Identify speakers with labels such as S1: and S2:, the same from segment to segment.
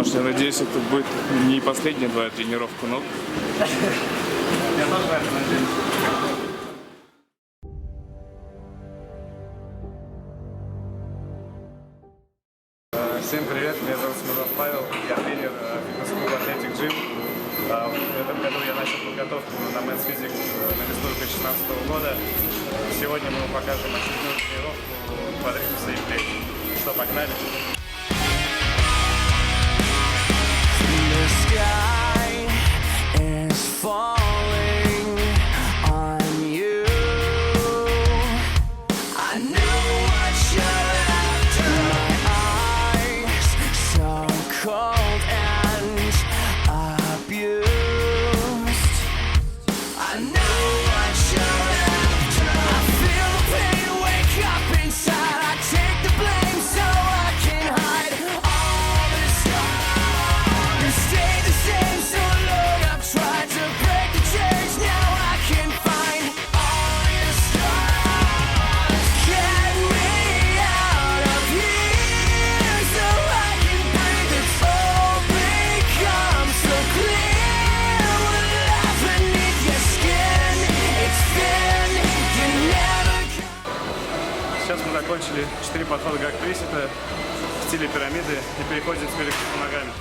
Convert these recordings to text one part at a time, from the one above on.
S1: Паш, я надеюсь, это будет не последняя твоя тренировка ног.
S2: Я тоже на это надеюсь. Всем привет, меня зовут Смирнов Павел, я тренер фитнес-клуба Athletic Gym. В этом году я начал подготовку на Men's Physique на весну 2016 года. Сегодня мы вам покажем очередную тренировку квадрицепса и плеч. Что, погнали? Сейчас мы закончили 4 подхода к присета в стиле пирамиды и переходим теперь к ногами.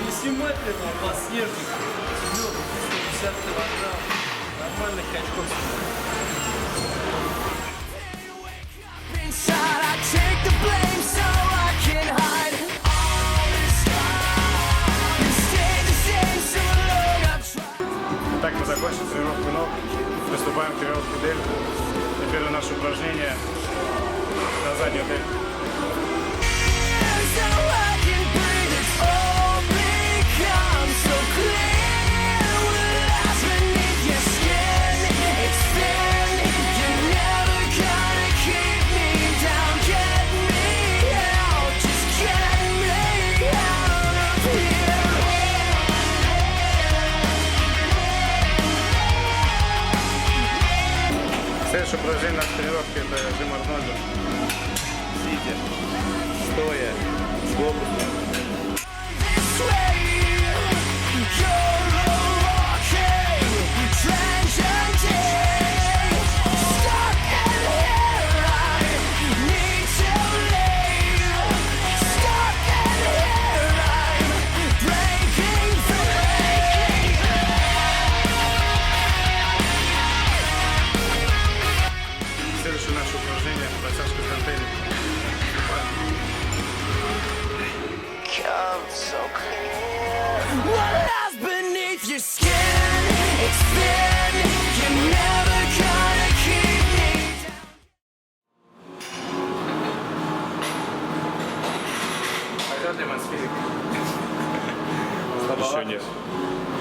S3: Не снимать этого подснежника. 50 килограмм. Нормальных качков.
S2: Итак, мы закончили тренировку ног. Приступаем к тренировке дельты. Теперь наше упражнение на заднюю дельту. Следующее упражнение нашей тренировки — это жим Арнольда. Сидя, стоя, сбоку. Следующее наше упражнение — подтяжка гантелей. Пойдет ли Men's Physique?
S1: Еще нет.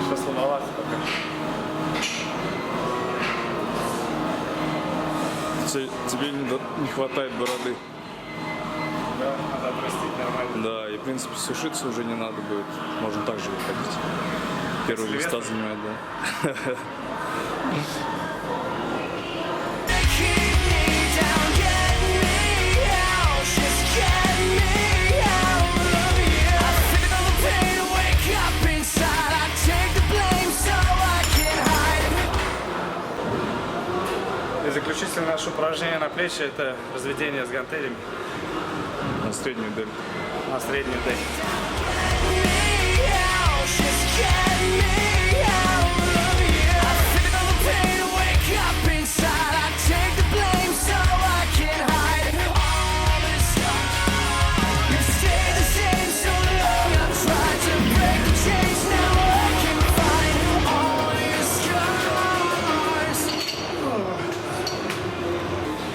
S2: Что слабовато пока.
S1: Тебе не хватает бороды.
S2: Да, надо отрастить нормально.
S1: Да, и в принципе сушиться уже не надо будет. Можно так же выходить. Первые места занимает, да.
S2: И заключительное наше упражнение на плечи — это разведение с гантелями
S1: На среднюю дельту.
S2: на среднюю дельту.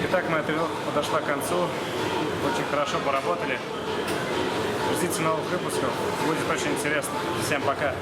S2: Итак, моя тренировка подошла к концу. Очень хорошо поработали. Ждите новых выпусков. Будет очень интересно. Всем пока.